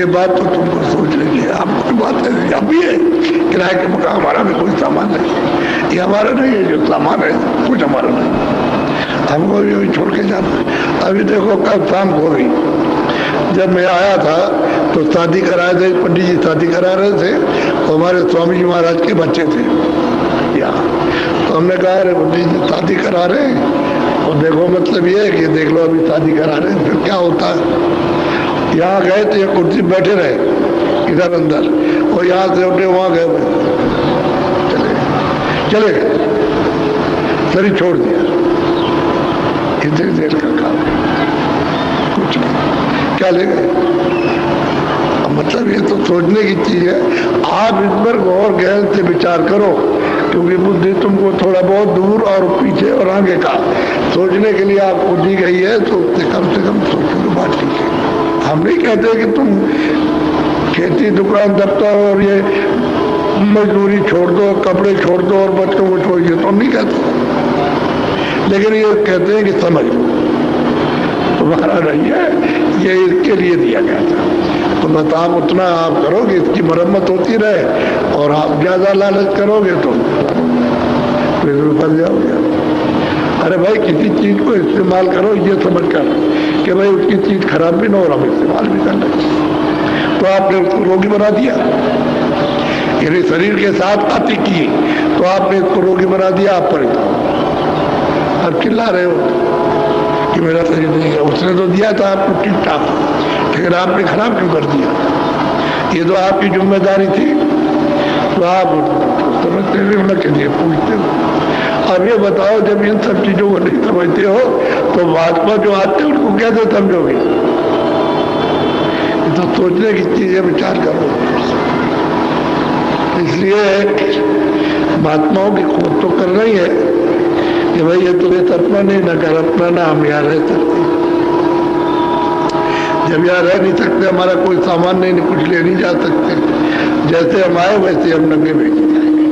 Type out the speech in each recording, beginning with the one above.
ये बात तो तुमको सोच लेंगे। आपकी बात है अभी है, किराए के मकान हमारा भी कोई सामान नहीं, ये हमारा नहीं है, जो सामान है कुछ हमारा नहीं, हमको भी छोड़ के जाना। अभी देखो कल शाम को भी जब मैं आया था तो शादी कराए थे, पंडित जी शादी करा रहे थे, तो हमारे स्वामी जी महाराज के बच्चे थे यहाँ। तो हमने कहा अरे पंडित जी शादी करा रहे हैं, और देखो मतलब ये है कि देख लो अभी शादी करा रहे हैं, फिर क्या होता है। यहाँ गए तो ये कुर्सी बैठे रहे इधर अंदर, और यहाँ से उठे वहाँ गए, चले गए, शरीर छोड़ दिया। इतनी देर का काम, कुछ नहीं, क्या ले गए। मतलब ये तो सोचने की चीज है। आप इस पर गौर गहन से विचार करो, क्योंकि बुद्धि तुमको थोड़ा बहुत दूर और पीछे और आगे का सोचने के लिए आपको दी गई है, तो उससे कम सोचो तो बात ठीक है। हम नहीं कहते कि तुम खेती दुकान दफ्तर और ये मजदूरी छोड़ दो, कपड़े छोड़ दो और बच्चों को छोड़ दो, तो हम नहीं कहते, लेकिन ये कहते हैं कि समझ लो तुम्हारा नहीं है, ये इसके लिए दिया गया था, तो बस आप उतना आप करोगे, इसकी मरम्मत होती रहे, और आप ज्यादा लालच करोगे तो फिर फंस जाओगे। अरे भाई किसी चीज को इस्तेमाल करो ये समझ कर कि भाई उसकी चीज खराब भी ना हो, हम इस्तेमाल भी कर लें, तो आपने उसको रोगी बना दिया। यदि शरीर के साथ आती की तो आपने इसको रोगी बना दिया, आप परेशान, आप चिल्ला रहे हो कि मेरा शरीर नहीं है। उसने तो दिया था आपको ठीक ठाक, लेकिन आपने खराब क्यों कर दिया। ये तो आपकी जिम्मेदारी थी, तो आप समझते हो न के लिए पूछते हो। अब ये बताओ जब इन सब चीजों को नहीं समझते हो तो भाजपा जो आते हैं उनको कैसे समझोगे। तो सोचने की चीजें विचार करो। इसलिए महात्माओं की खोज तो करना ही है कि भाई ये तुम्हें सपना नहीं न कर अपना, ना हम यहाँ रह सकते। जब यहाँ रह नहीं सकते, हमारा कोई सामान नहीं, कुछ ले नहीं जा सकते, जैसे हम आए वैसे हम नंगे भेजे जाएंगे।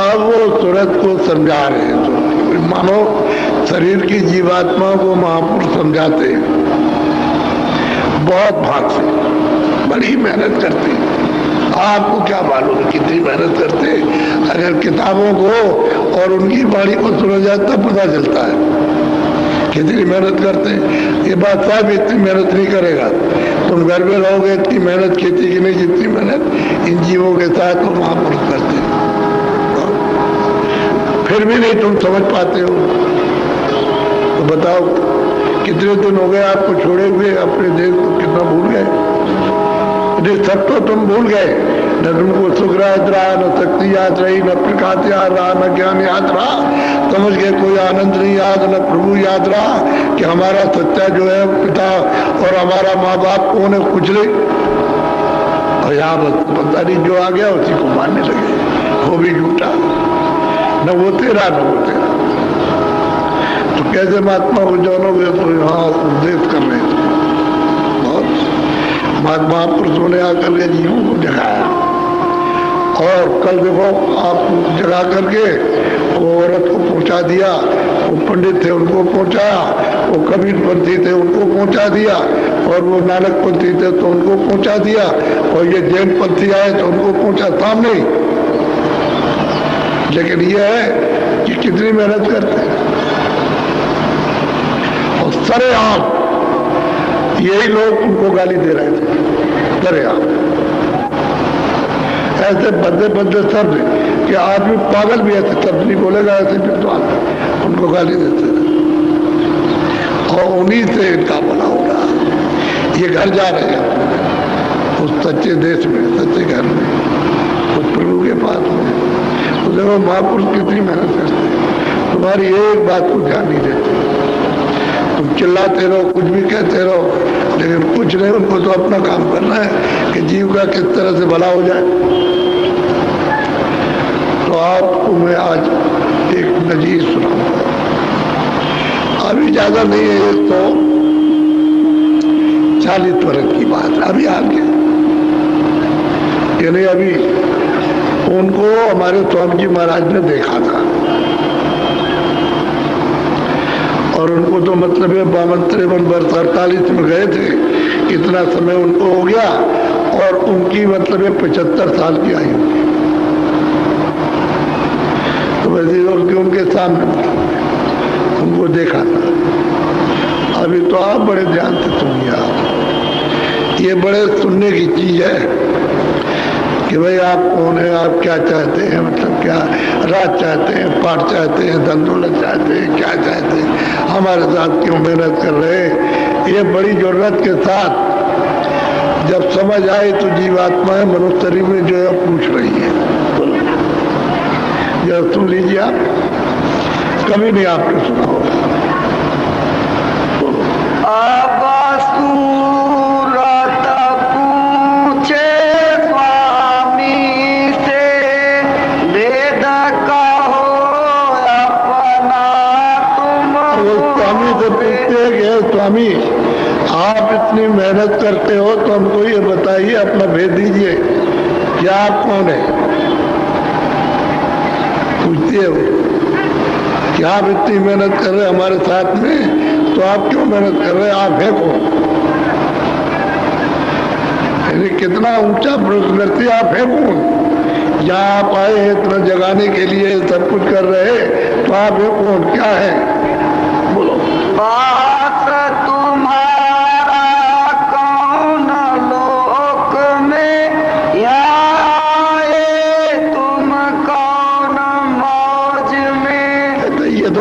अब वो सूरत को समझा रहे हैं, तो मानो शरीर की जीवात्माओं को महापुरुष समझाते हैं, बहुत भाग से बड़ी मेहनत करते हैं। आपको क्या मालूम है कितनी मेहनत करते हैं। अगर किताबों को और उनकी वाणी को सुना जाए तब पता चलता है कितनी मेहनत करते हैं। ये बात साहब इतनी मेहनत नहीं करेगा, तुम घर में रहोगे इतनी मेहनत खेती की नहीं जितनी मेहनत इन जीवों के साथ वो महापुरुष करते हैं, फिर भी नहीं तुम समझ पाते हो। तो बताओ कितने दिन हो गए आपको छोड़े हुए, अपने देश को कितना भूल गए। सब तो तुम भूल गए, न तुमको सुख याद रहा, न शक्ति याद रही, न प्रकाश याद रहा, न ज्ञान याद रहा। समझ गए कोई आनंद नहीं याद, न प्रभु याद रहा कि हमारा सच्चा जो है पिता और हमारा माँ बाप कौन है, कुछ नहीं। और यहाँ पता नहीं जो आ गया उसी को मानने लगे, वो भी झूठा, न वो तेरा न वो तेरा। तो कैसे महात्मा को जानोगे। तो यहाँ उपदेश कर रहे थे, महापुरुषों ने आकर के जीवों को जगाया। और कल देखो आप जगा करके वो औरत को पहुंचा दिया, वो पंडित थे उनको पहुंचाया, वो कबीरपंथी थे उनको पहुंचा दिया, और वो नानकपंथी थे तो उनको पहुंचा दिया, और ये जैन पंथी आए तो उनको पहुंचा सामने। लेकिन ये है कि कितनी मेहनत करते हैं, और सरेआम यही लोग उनको गाली दे रहे थे, सरेआम ऐसे बदले बदले शब्द कि आदमी पागल भी ऐसे शब्द नहीं बोलेगा, ऐसे विद्वान उनको गाली देते थे। और उन्हीं से इनका भला होगा। ये घर जा रहे हैं उस सच्चे देश में, सच्चे घर में, उस प्रभु के पास में। तो देखो महापुरुष कितनी मेहनत करते हैं, तुम्हारी एक बात को ध्यान नहीं देते। तुम चिल्लाते रहो, कुछ भी कहते रहो, लेकिन कुछ नहीं, उनको तो अपना काम करना है कि जीव का किस तरह से भला हो जाए। तो आपको मैं आज एक नजीर सुनाऊंगा, अभी ज्यादा नहीं है, तो 40 वर्ष की बात अभी आगे, यानी अभी उनको हमारे स्वामी जी महाराज ने देखा था, और उनको तो मतलब है 52-53 वर्ष 48 में गए थे, इतना समय उनको हो गया और उनकी मतलब 75 साल की आयु थी। तो वैसे उनके सामने उनको देखा था। अभी तो आप बड़े ध्यान से सुनिए। आप ये बड़े सुनने की चीज है कि भाई आप कौन है, आप क्या चाहते हैं, मतलब क्या राज चाहते हैं, पाठ चाहते हैं, धन दौलत चाहते हैं, क्या चाहते हैं, हमारे साथ क्यों मेहनत कर रहे हैं। ये बड़ी जरूरत के साथ जब समझ आए तो जीवात्माएं मनुष्य शरीर में जो है पूछ रही है। जरा सुन लीजिए आप, कभी नहीं आपने सुना होगा। स्वामी आप इतनी मेहनत करते हो तो हमको ये बताइए, अपना भेज दीजिए कि आप कौन है। पूछते हो कि आप इतनी मेहनत कर रहे हमारे साथ में, तो आप क्यों मेहनत कर रहे, आप है कौन। यानी कितना ऊंचा प्रश्न करते, आप है कौन। यहाँ आप आए हैं इतना जगाने के लिए, सब कुछ कर रहे हैं, तो आप है कौन, क्या है, बोलो।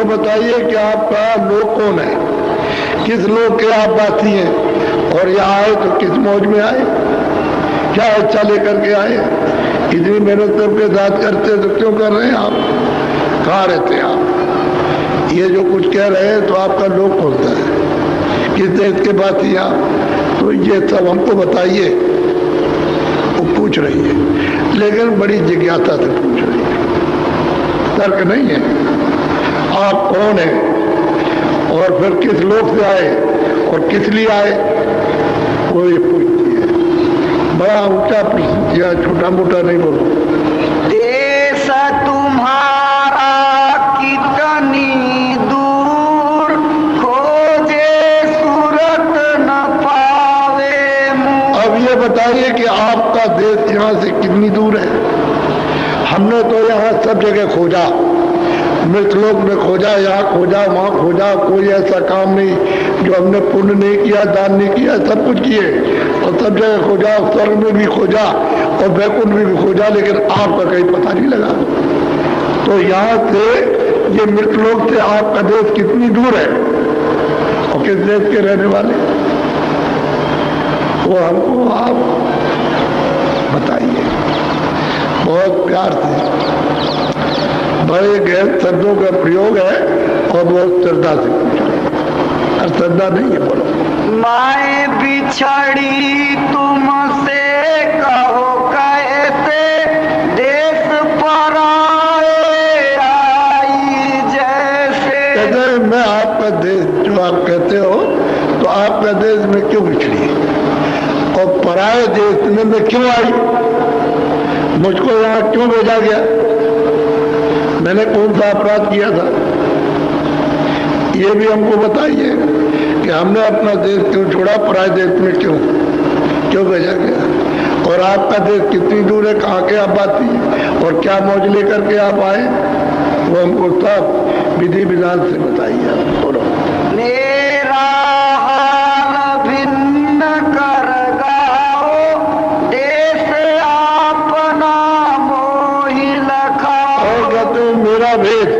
बताइए कि आपका लोक कौन है, किस लोक के आप वासी हैं, और यहाँ आए तो किस मौज में आए, क्या इच्छा लेकर के आए। इतनी मेहनत सबके साथ करते तो क्यों कर रहे हैं आप, कहाँ रहते हैं आप। ये जो कुछ कह रहे हैं तो आपका लोक कौन सा है, किस देश के वासी आप, तो ये सब हमको बताइए। वो पूछ रही है, लेकिन बड़ी जिज्ञासा से पूछ रही है, तर्क नहीं है। आप कौन है और फिर किस लोक से आए और किस लिए आए, वो ये पूछती है। बड़ा ऊंचा प्रश्न किया, छोटा मोटा नहीं बोलो। देश तुम्हारा कितनी दूर, खोजे सूरत न पावे मुँह। अब ये बताइए कि आपका देश यहाँ से कितनी दूर है। हमने तो यहाँ सब जगह खोजा, मृतलोक में खोजा, यहाँ खोजा, वहाँ खोजा, कोई ऐसा काम नहीं जो हमने पुण्य नहीं किया, दान नहीं किया, सब कुछ किए और सब जगह खोजा, स्वर्ग में भी खोजा और वैकुंठ में भी खोजा, लेकिन आपका कहीं पता नहीं लगा। तो यहाँ से ये मृतलोक से आपका देश कितनी दूर है और किस देश के रहने वाले, वो हमको आप बताइए बहुत प्यार से। बड़े गहन शब्दों का प्रयोग है और बहुत श्रद्धा से पूछ रहे, और श्रद्धा नहीं है, बोलो। माए बिछड़ी तुमसे कहो कैसे, देश पराए आई जैसे। कहते मैं आपका देश, जो आप कहते हो, तो आपका देश में क्यों बिछड़ी और पराए देश में मैं क्यों आई, मुझको यहाँ क्यों भेजा गया, मैंने कौन सा अपराध किया था, ये भी हमको बताइए कि हमने अपना देश क्यों छोड़ा, पराये देश में क्यों भेजा गया, और आपका देश कितनी दूर है, कहाँ के आप बाती है और क्या मौज लेकर के आप आए, वो हमको सब विधि विधान से बताइए। आप बोलो। मेरा हाल भिन्न कर गाओ, देश अपना मोहि लखाओ। और कहते हैं मेरा भेद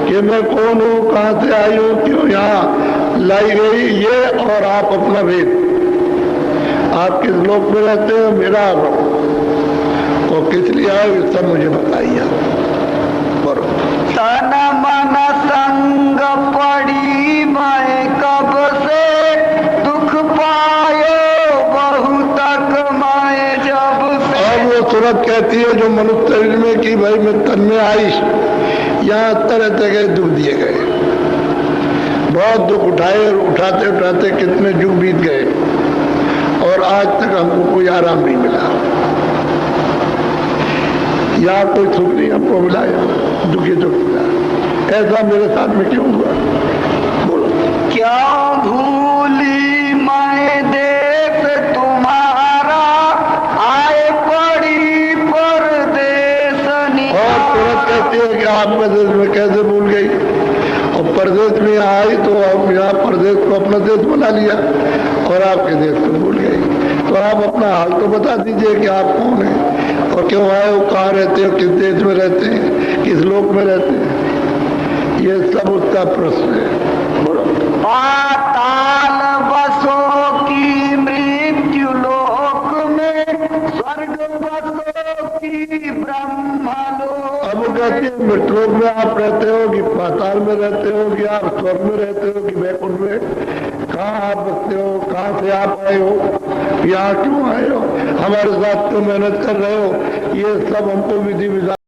कि मैं कौन हूँ, कहाँ से आई हूँ, क्यों यहाँ लाई गई, ये और आप अपना भेद, आप किस लोक में रहते हैं, मेरा और किस लिए आए, सब मुझे बताइए। बोलो। तन मन संग पड़ी मैं कब से, दुख पायो बहु तक मैं जब से। और वो सूरत कहती है जो मनुष्य शरीर में कि भाई मैं तन में आई, यहाँ तरह तरह दुख दिए गए, बहुत दुख उठाए, उठाते उठाते कितने युग बीत गए और आज तक हमको कोई आराम नहीं मिला, यहाँ कोई सुख नहीं हमको मिला, दुखी दुख मिला। ऐसा मेरे साथ में क्यों हुआ, बोलो। क्या भूली मैं दे बना लिया और आपके देश को भूल गई। तो आप अपना हाल तो बता दीजिए कि आप कौन हैं और क्यों आए हो, कहाँ रहते हो, किस देश में रहते हैं, किस लोक में रहते हैं। ये सब उसका प्रश्न है। बोलो। पाताल बसों की मृत्यु लोक में, स्वर्ग बसों की ब्रह्मलोक। अब वो कहते हैं मृतलोक में आप रहते हो कि पाताल में रहते हो कि आप स्वर्ग में रहते हो कि वैकुंठ में, कहाँ आप बसते हो, कहाँ से आप आए हो, यहाँ क्यों आए हो, हमारे साथ क्यों मेहनत कर रहे हो, ये सब हमको विधि विधान